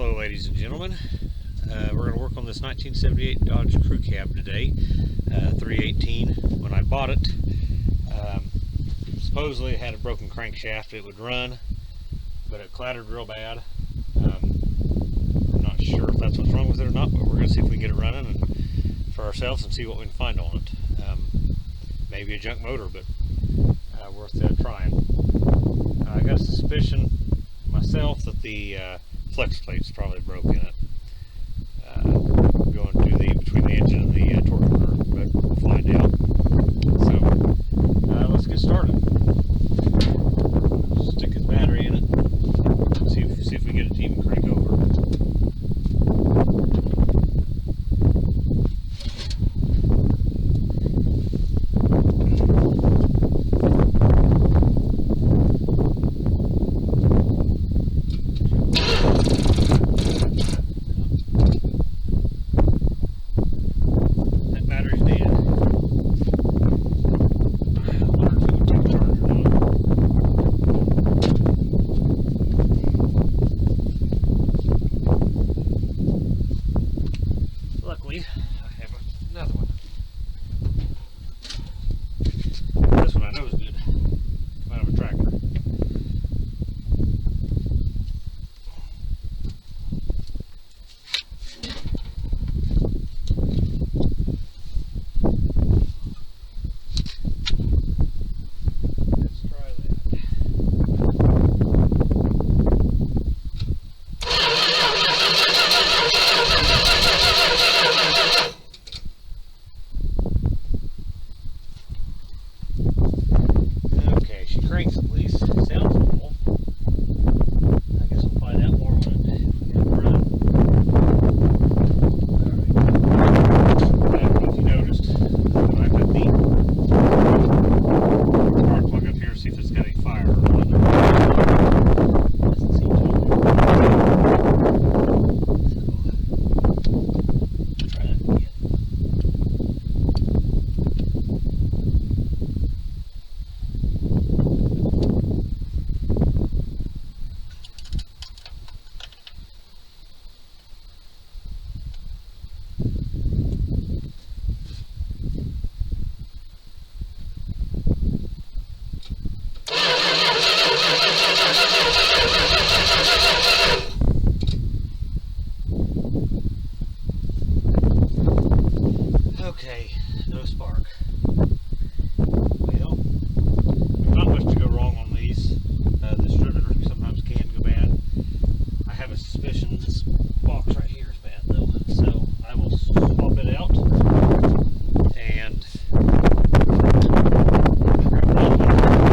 Hello ladies and gentlemen, we're going to work on this 1978 Dodge Crew Cab today, 318. When I bought it, supposedly it had a broken crankshaft. It would run, but it clattered real bad. I'm not sure if that's what's wrong with it or not, but we're going to see if we can get it running and for ourselves and see what we can find on it. Maybe a junk motor, but worth trying. I got a suspicion myself that the flex plate's probably broke in it, going through between the engine and the torque converter, but we'll find out. So let's get started. Stick his battery in it. See if we get it to even crank over. Luckily, I have another one. This one I know is good. Come out of a tractor. Let's try that. Cranks at least. Sounds cool. I guess we'll find out more when we get it running. Alright. If you noticed, I put the spark plug up here to see if it's got any fire on it. Doesn't seem to. So, try that again. Okay, no spark. Well, not much to go wrong on these. The distributor sometimes can go bad. I have a suspicion this box right here is bad though, so I will swap it out and grab another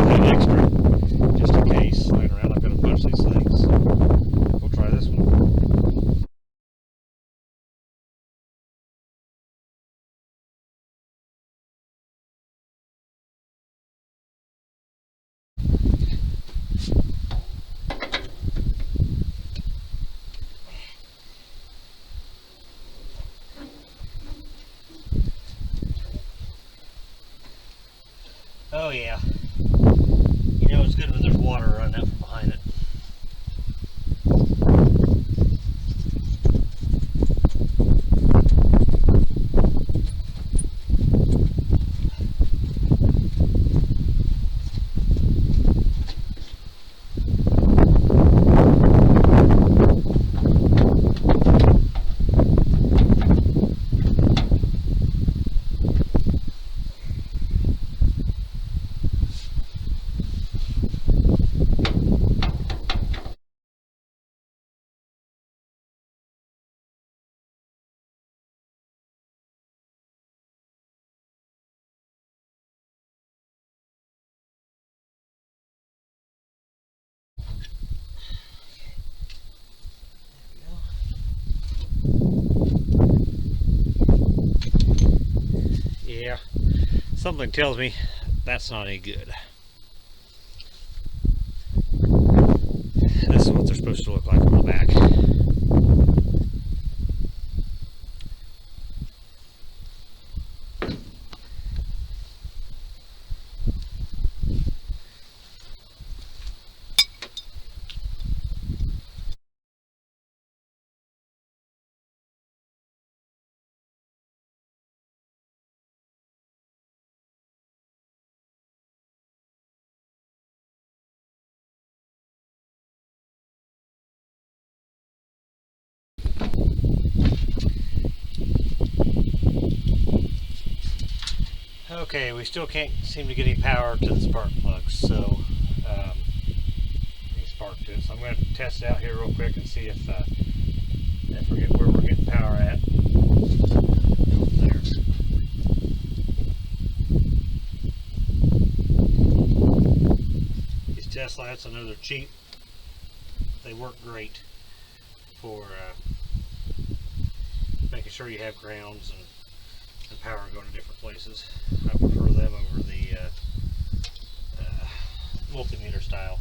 one extra just in case laying around. I've got a bunch of these things. We'll try this one. Oh yeah, you know it's good when there's water running out from behind it. Yeah, something tells me that's not any good. This is what they're supposed to look like on the back. Okay, we still can't seem to get any power to the spark plugs, so any spark to it. So I'm going to test it out here real quick and see if we get where we're getting power at. There. These test lights, I know they're cheap. They work great for making sure you have grounds and power going to different places. I prefer them over the multimeter style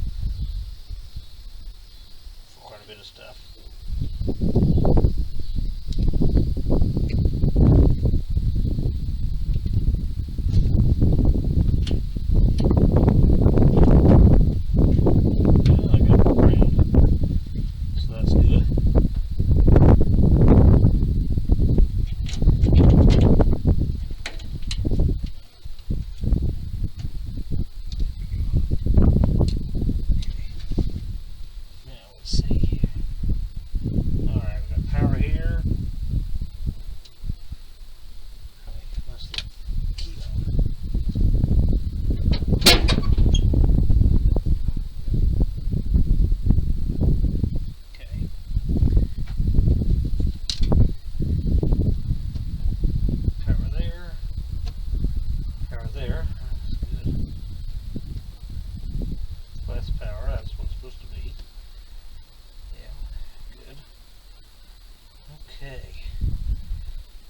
for quite a bit of stuff. I got the ground, so that's good.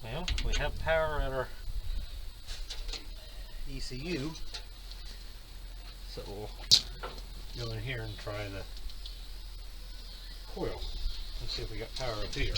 Well, we have power at our ECU, so we'll go in here and try the coil and see if we got power up here.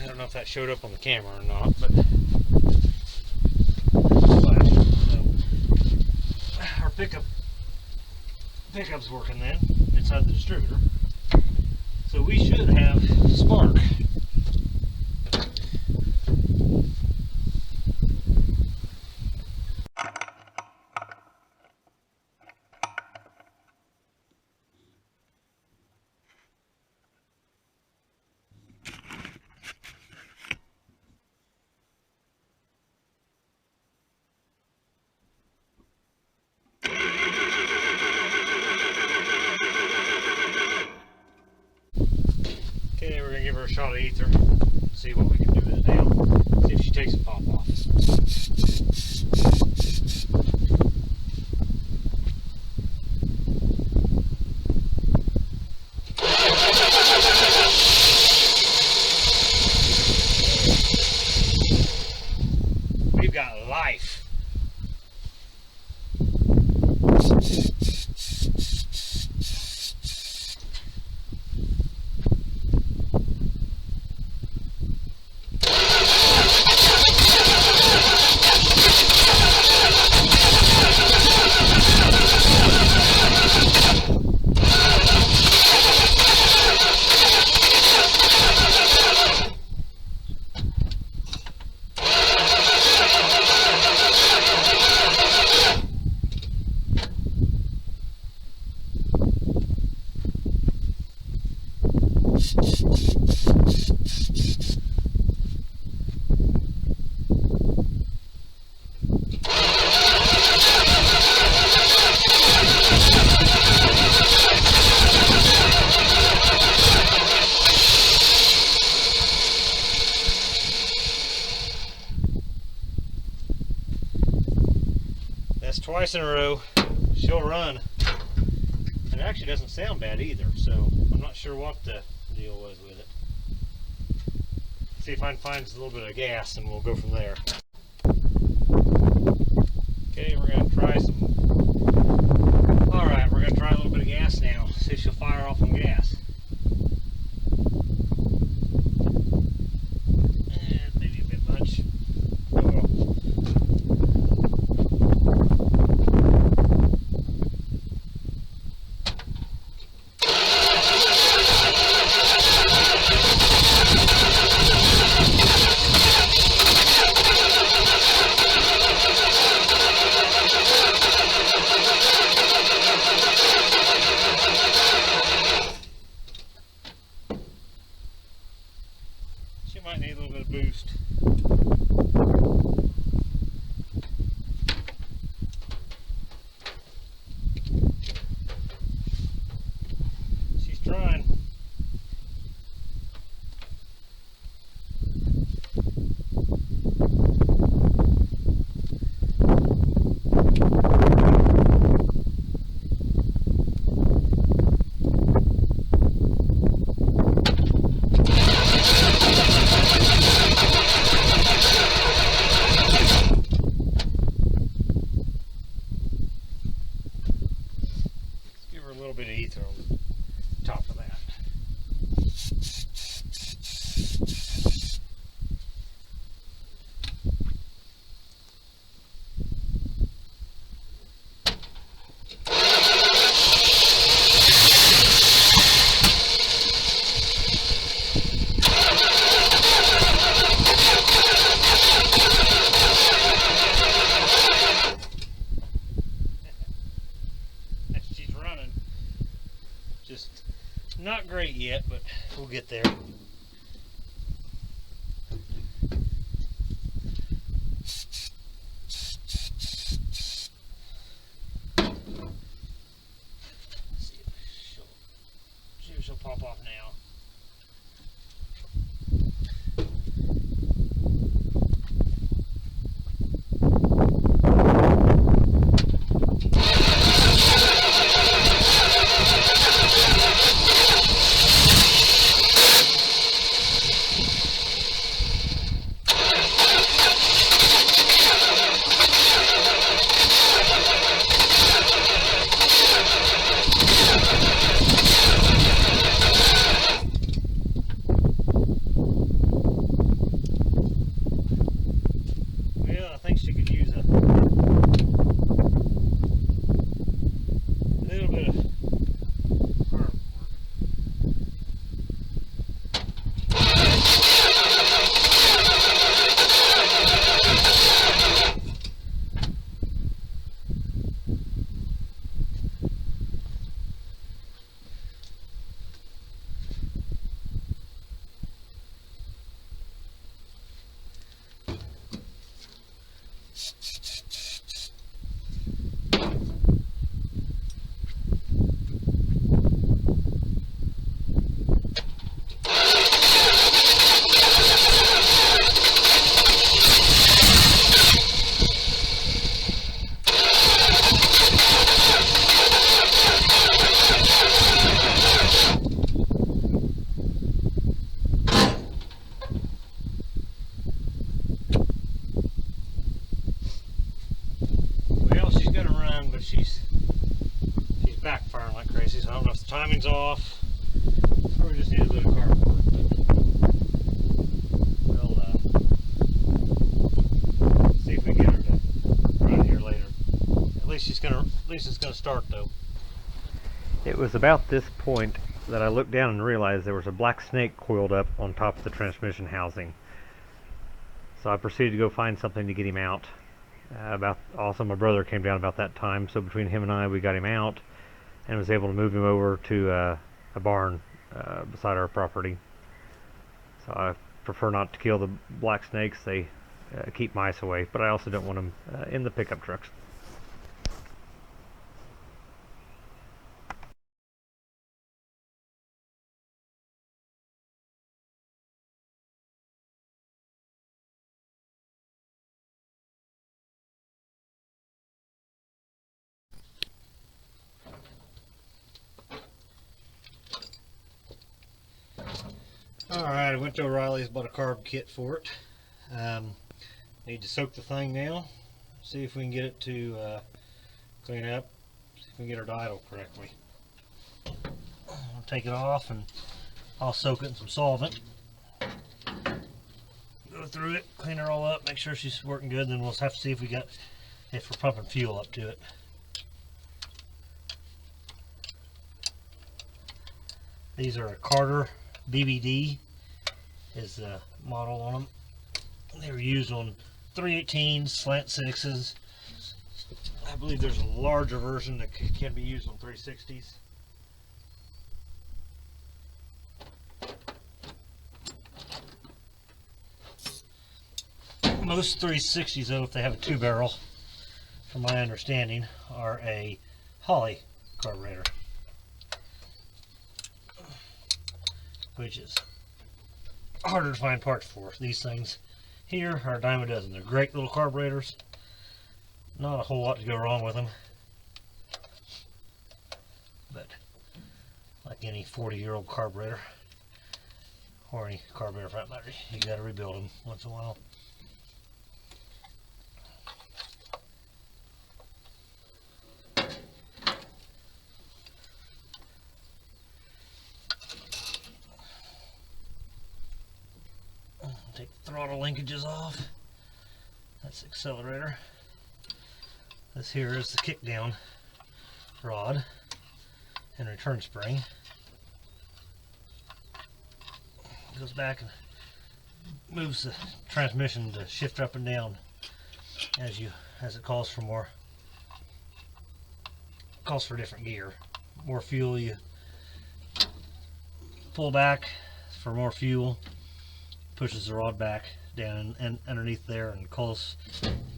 I don't know if that showed up on the camera or not, but our pickup's working then inside the distributor, so we should have spark. Okay, we're gonna give her a shot of ether, see what we can do with it now. See if she takes a pop off. We've got life. That's twice in a row. She'll run. And it actually doesn't sound bad either, so I'm not sure what the deal was with it. See if I can find a little bit of gas and we'll go from there. Okay, we're going to try some. Alright, we're going to try a little bit of gas now. See if she'll fire off on gas. Maybe a bit much. Oh well. She might need a little bit of boost. She's trying. Give her a little bit of ether on top of that. She's running. Just not great yet, but we'll get there. See if she'll pop off now. Well, I think she could use a little bit of carb work. Well, she's gonna run, but she's backfiring like crazy, so I don't know if the timing's off or we just need a bit of carb work. We'll see if we get her to run here later. At least it's gonna start though. It was about this point that I looked down and realized there was a black snake coiled up on top of the transmission housing. So I proceeded to go find something to get him out. Also my brother came down about that time, so between him and I we got him out and was able to move him over to a barn beside our property. So I prefer not to kill the black snakes. They keep mice away, but I also don't want them in the pickup trucks. Alright, I went to O'Reilly's, bought a carb kit for it. Need to soak the thing now, see if we can get it to clean up, see if we can get her to idle correctly. I'll take it off and I'll soak it in some solvent. Go through it, clean her all up, make sure she's working good, then we'll have to see if we're pumping fuel up to it. These are a Carter BBD is the model on them. They were used on 318s, slant 6s. I believe there's a larger version that can be used on 360s. Most 360s, though, if they have a 2-barrel, from my understanding, are a Holley carburetor, which is harder to find parts for. These things here are a dime a dozen. They're great little carburetors. Not a whole lot to go wrong with them, but like any 40-year-old carburetor, or any carburetor for that matter, you got to rebuild them once in a while. Take the throttle linkages off. That's the accelerator. This here is the kick down rod and return spring. Goes back and moves the transmission to shift up and down as it calls for different gear. More fuel, you pull back for more fuel. Pushes the rod back down and underneath there and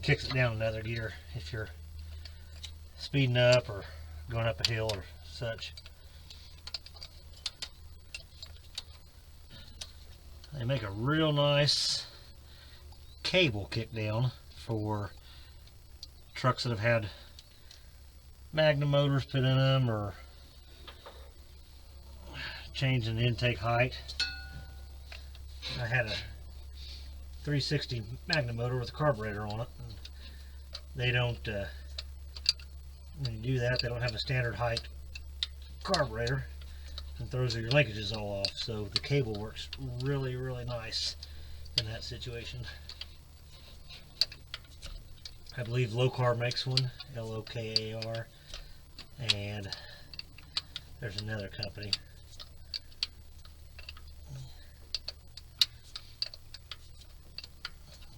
kicks it down another gear if you're speeding up or going up a hill or such. They make a real nice cable kick down for trucks that have had Magnum motors put in them or changing the intake height. I had a 360 Magnum motor with a carburetor on it. And they don't, when you do that, they don't have a standard height carburetor, and throws your linkages all off. So the cable works really, really nice in that situation. I believe Low Carb makes one, L-O-K-A-R, and there's another company.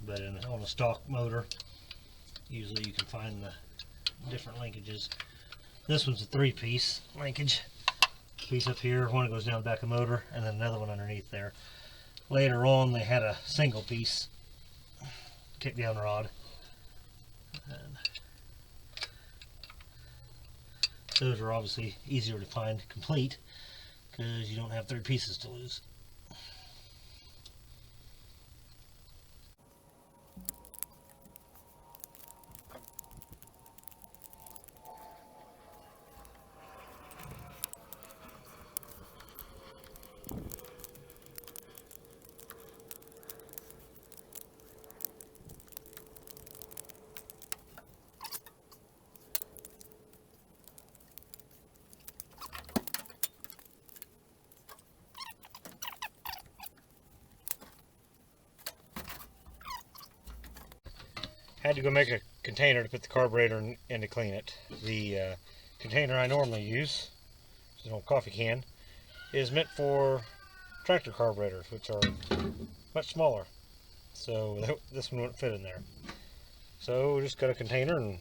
But on a stock motor, usually you can find the different linkages. This one's a 3-piece linkage. Piece up here, one that goes down the back of the motor, and then another one underneath there. Later on, they had a single piece kick down rod. And those are obviously easier to find complete because you don't have 3 pieces to lose. Had to go make a container to put the carburetor in to clean it. The container I normally use, it's an old coffee can, is meant for tractor carburetors, which are much smaller. So this one wouldn't fit in there. So we just got a container and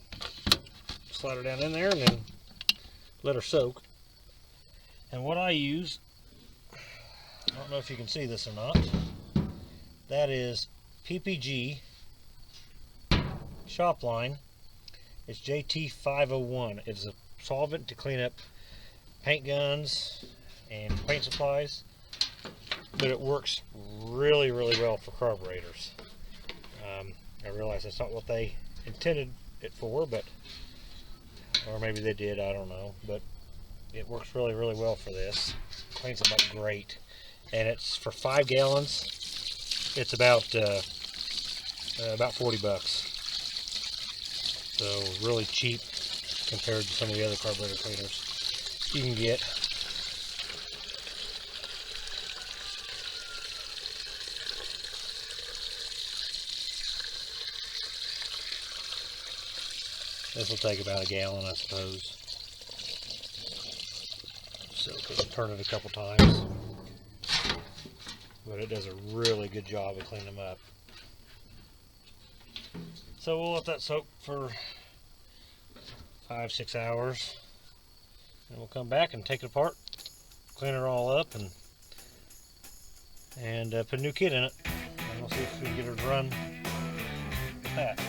slide her down in there and then let her soak. And what I use, I don't know if you can see this or not, that is PPG shop line. It's JT501. It's a solvent to clean up paint guns and paint supplies, but it works really, really well for carburetors. I realize that's not what they intended it for, but or maybe they did, I don't know, but it works really, really well for this. Cleans them up great. and it's for 5 gallons. It's about $40. So really cheap compared to some of the other carburetor cleaners you can get. This will take about a gallon, I suppose. So just turn it a couple times. But it does a really good job of cleaning them up. So we'll let that soak for 5-6 hours, and we'll come back and take it apart, clean it all up, and put a new kit in it, and we'll see if we can get her to run with that.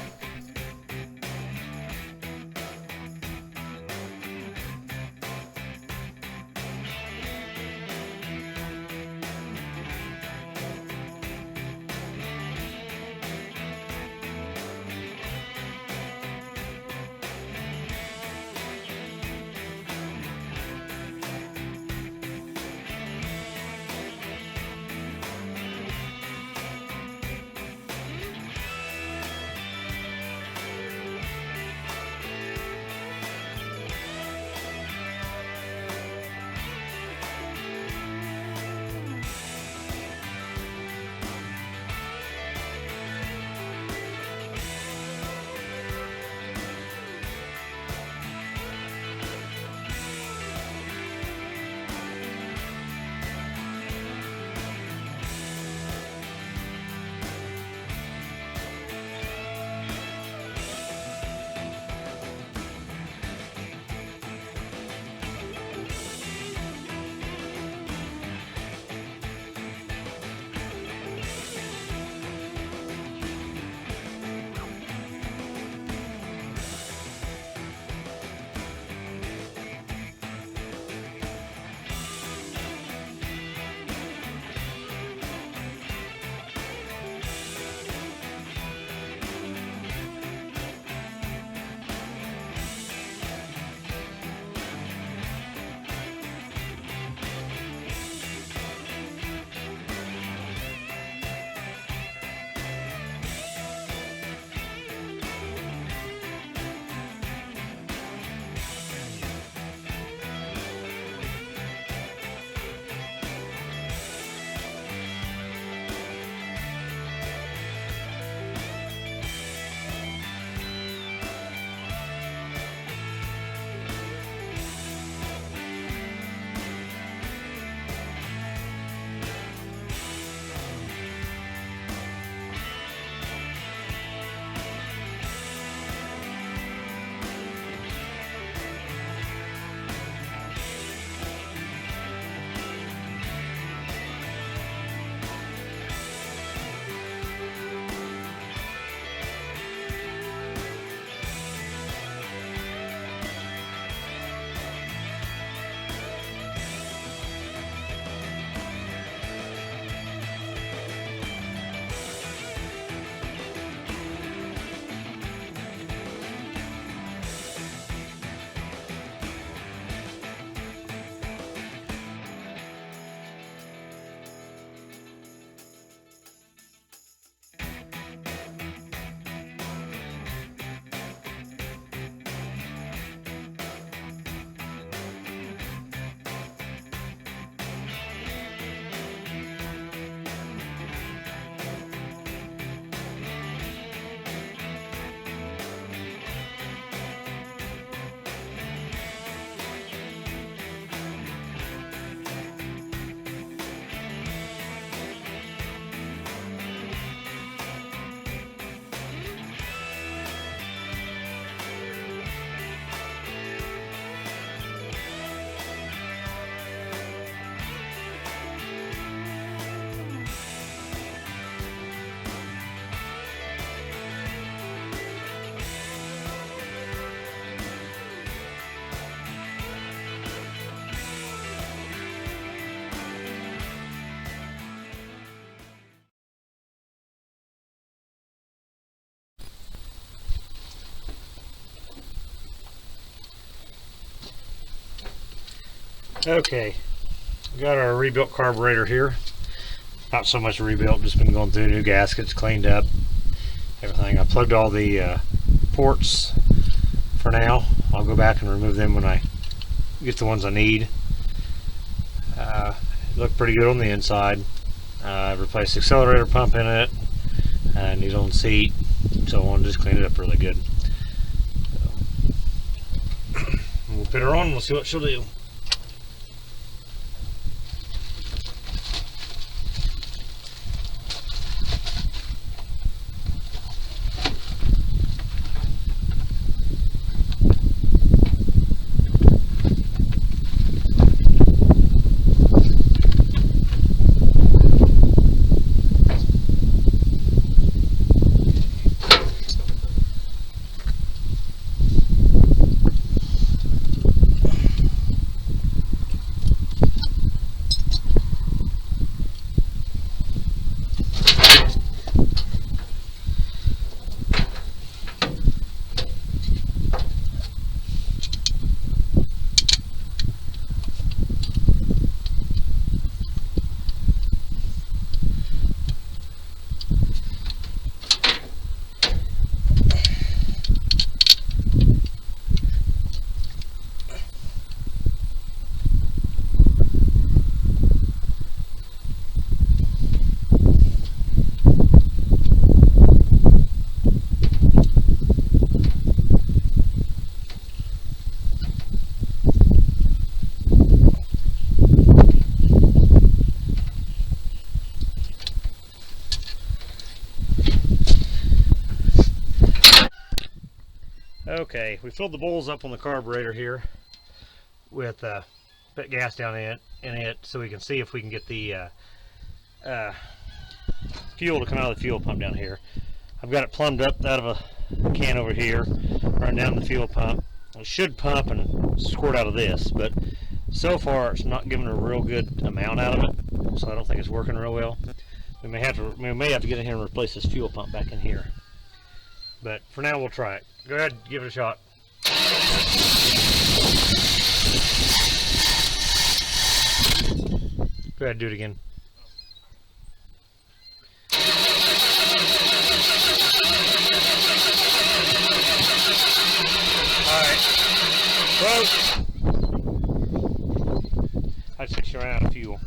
Okay, Got our rebuilt carburetor here. Not so much rebuilt, just been going through new gaskets, cleaned up everything. I plugged all the ports for now. I'll go back and remove them when I get the ones I need. Look pretty good on the inside. I replaced the accelerator pump in it, needle on seat, so on. Just clean it up really good. So, we'll put her on and we'll see what she'll do. Okay, we filled the bowls up on the carburetor here with put gas down in it so we can see if we can get the fuel to come out of the fuel pump down here. I've got it plumbed up out of a can over here, running down the fuel pump. It should pump and squirt out of this, but so far it's not giving a real good amount out of it, so I don't think it's working real well. We may have to get in here and replace this fuel pump back in here. But for now, we'll try it. Go ahead, give it a shot. Go ahead, do it again. Alright. Close. I just ran out of fuel.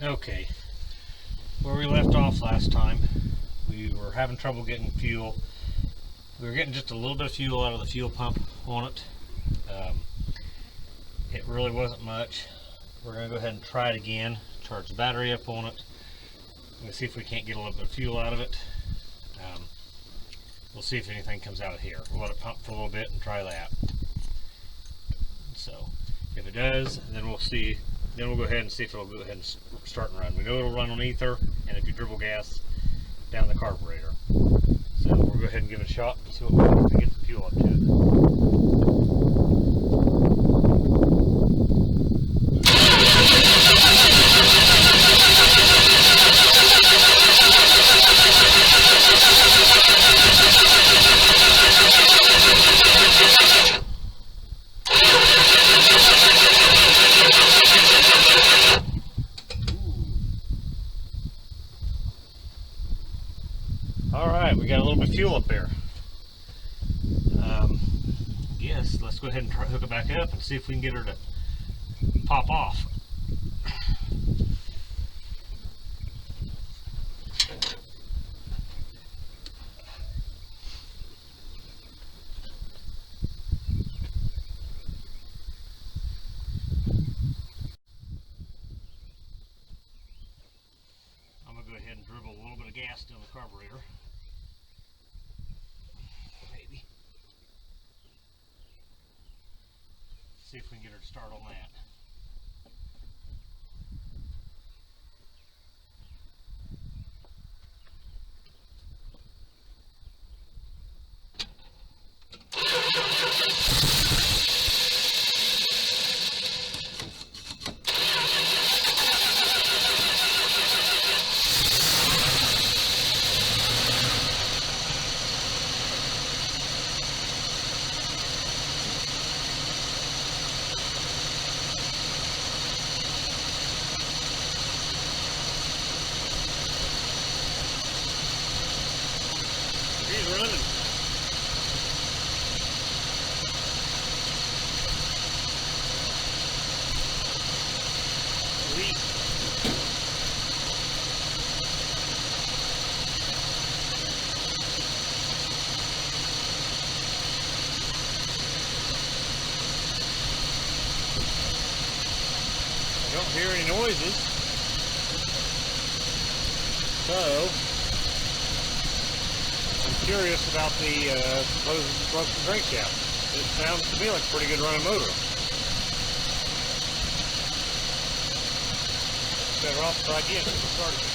Okay. Where we left off last time, we were having trouble getting fuel. We were getting just a little bit of fuel out of the fuel pump on it. It really wasn't much. We're going to go ahead and try it again, charge the battery up on it. We'll see if we can't get a little bit of fuel out of it. We'll see if anything comes out of here. We'll let it pump for a little bit and try that. So if it does, then we'll see. Then we'll go ahead and see if it'll go ahead and start and run. We know it'll run on ether, and if you dribble gas down the carburetor. So we'll go ahead and give it a shot and see what we can do to get the fuel up to it. Alright, we got a little bit of fuel up there. Yes, let's go ahead and hook it back up and see if we can get her to pop off. I'm going to go ahead and dribble a little bit of gas down the carburetor. Maybe. See if we can get her to start on that. and running. Sweet. I don't hear any noises, so I'm curious about the supposed broken crankshaft. It sounds to me like a pretty good running motor. Better off try again. Start again.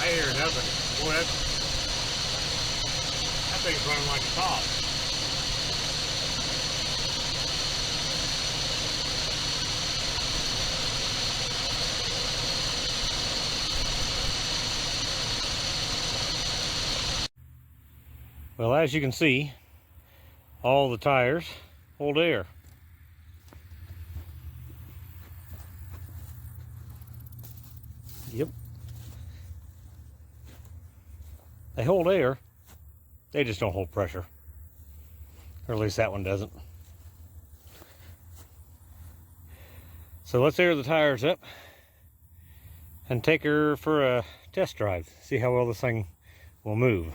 I hear nothing. Boy, that thing's running like a top. Well, as you can see, all the tires hold air. Yep. They hold air, they just don't hold pressure. Or at least that one doesn't. So let's air the tires up and take her for a test drive. See how well this thing will move.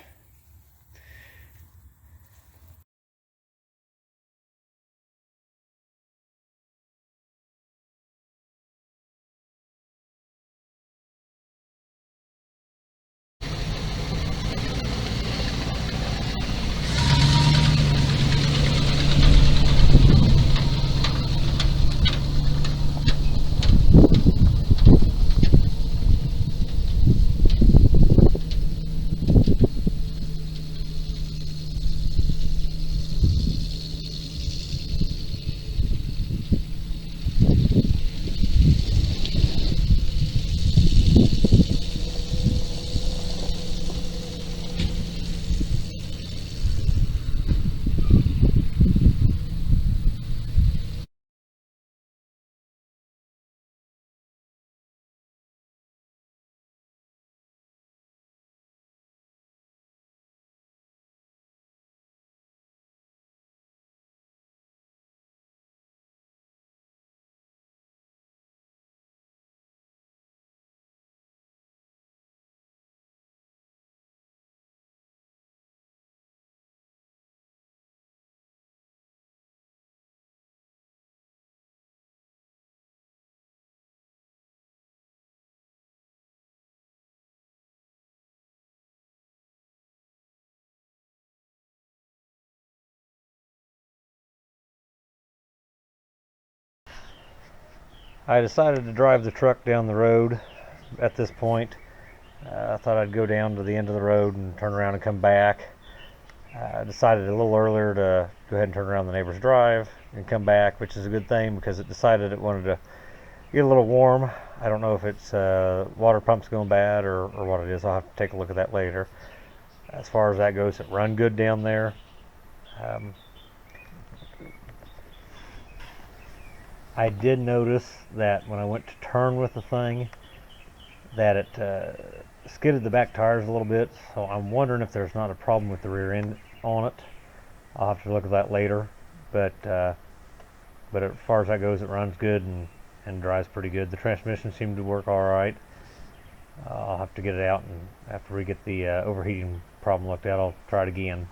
I decided to drive the truck down the road at this point. I thought I'd go down to the end of the road and turn around and come back. I decided a little earlier to go ahead and turn around the neighbor's drive and come back, which is a good thing because it decided it wanted to get a little warm. I don't know if it's water pump's going bad or what it is. I'll have to take a look at that later. As far as that goes, it run good down there. I did notice that when I went to turn with the thing that it skidded the back tires a little bit, so I'm wondering if there's not a problem with the rear end on it. I'll have to look at that later, but as far as that goes, it runs good and drives pretty good. The transmission seemed to work all right. I'll have to get it out, and after we get the overheating problem looked at, I'll try it again.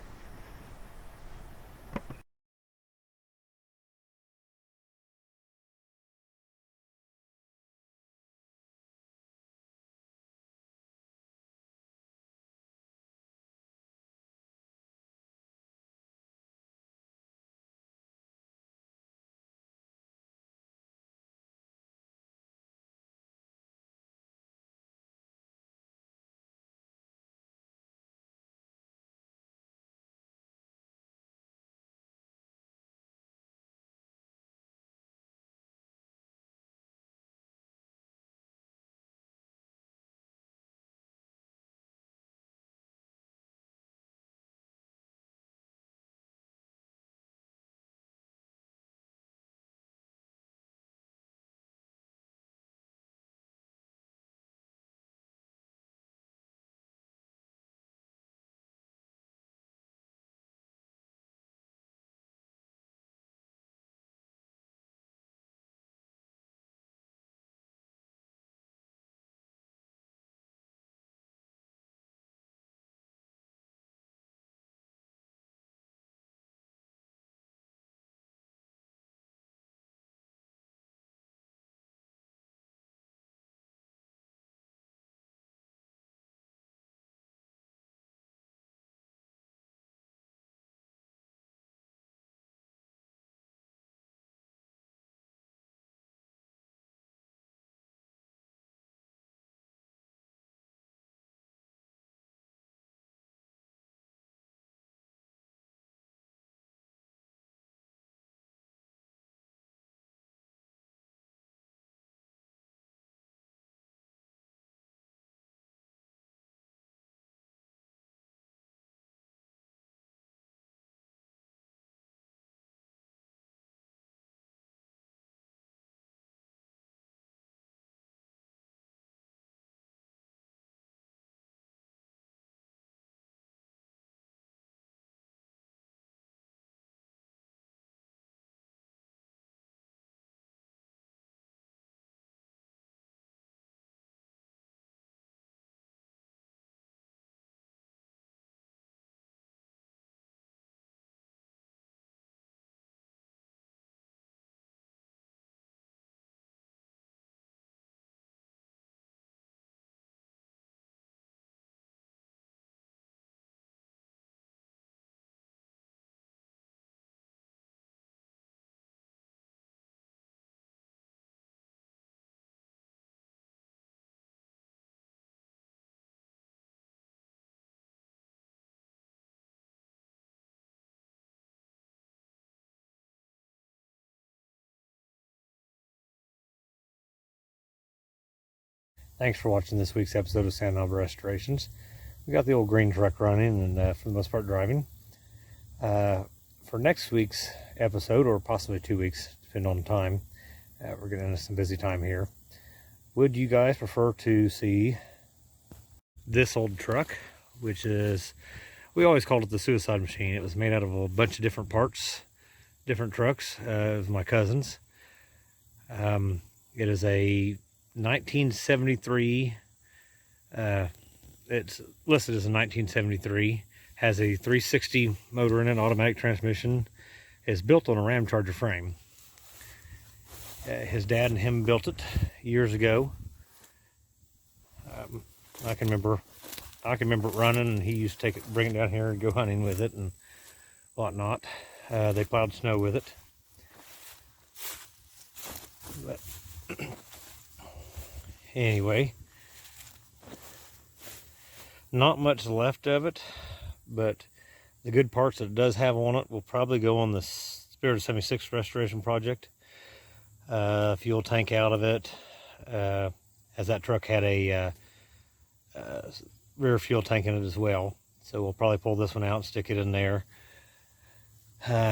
Thanks for watching this week's episode of San Alba Restorations. We got the old green truck running and for the most part driving. For next week's episode, or possibly 2 weeks, depending on the time, we're getting into some busy time here. Would you guys prefer to see this old truck, which is, we always called it the suicide machine. It was made out of a bunch of different parts, different trucks. It was my cousin's. It is a 1973, it's listed as a 1973, has a 360 motor in it, automatic transmission, is built on a Ram Charger frame. His dad and him built it years ago. I can remember it running, and he used to take it, bring it down here and go hunting with it and whatnot. They plowed snow with it. But anyway, not much left of it, but the good parts that it does have on it will probably go on the Spirit of 76 restoration project. Fuel tank out of it, as that truck had a rear fuel tank in it as well, so we'll probably pull this one out and stick it in there.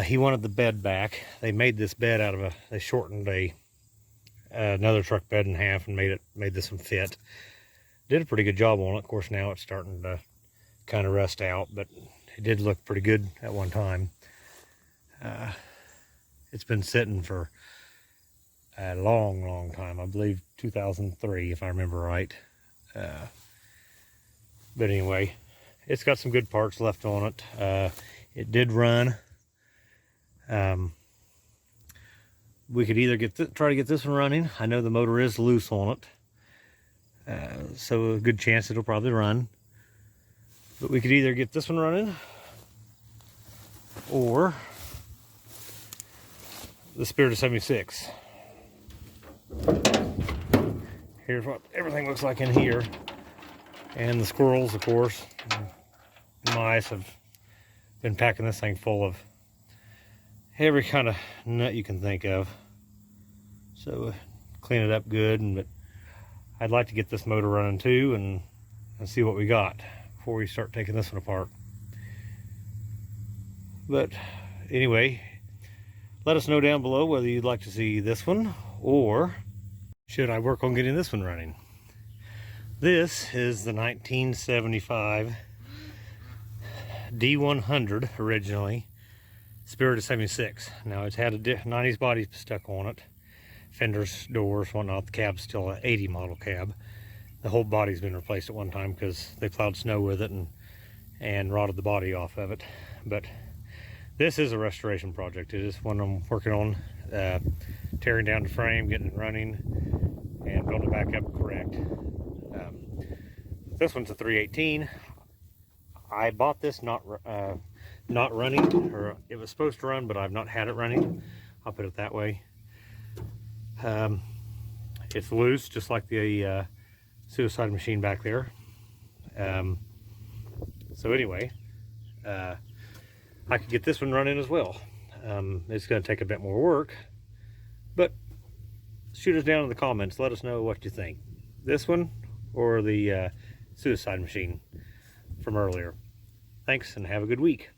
He wanted the bed back. They made this bed out of they shortened another truck bed in half and made this one fit. Did a pretty good job on it. Of course, now it's starting to kind of rust out, but it did look pretty good at one time. It's been sitting for a long time. I believe 2003, if I remember right. But anyway, it's got some good parts left on it. It did run. We could either try to get this one running. I know the motor is loose on it, so a good chance it'll probably run. But we could either get this one running, or the Spirit of 76. Here's what everything looks like in here. And the squirrels, of course, and mice have been packing this thing full of every kind of nut you can think of. So clean it up good, but I'd like to get this motor running too and see what we got before we start taking this one apart. But anyway, let us know down below whether you'd like to see this one, or should I work on getting this one running. This is the 1975 D200 originally, Spirit of 76. Now it's had a 90s body stuck on it, fenders, doors, whatnot. The cab's still an 80 model cab. The whole body's been replaced at one time because they plowed snow with it and rotted the body off of it. But this is a restoration project. It is one I'm working on, tearing down the frame, getting it running, and building it back up correct. This one's a 318. I bought this not running, or it was supposed to run, but I've not had it running. I'll put it that way. It's loose, just like the suicide machine back there. So anyway, I could get this one running as well. It's going to take a bit more work, but shoot us down in the comments. Let us know what you think. This one or the suicide machine from earlier. Thanks, and have a good week.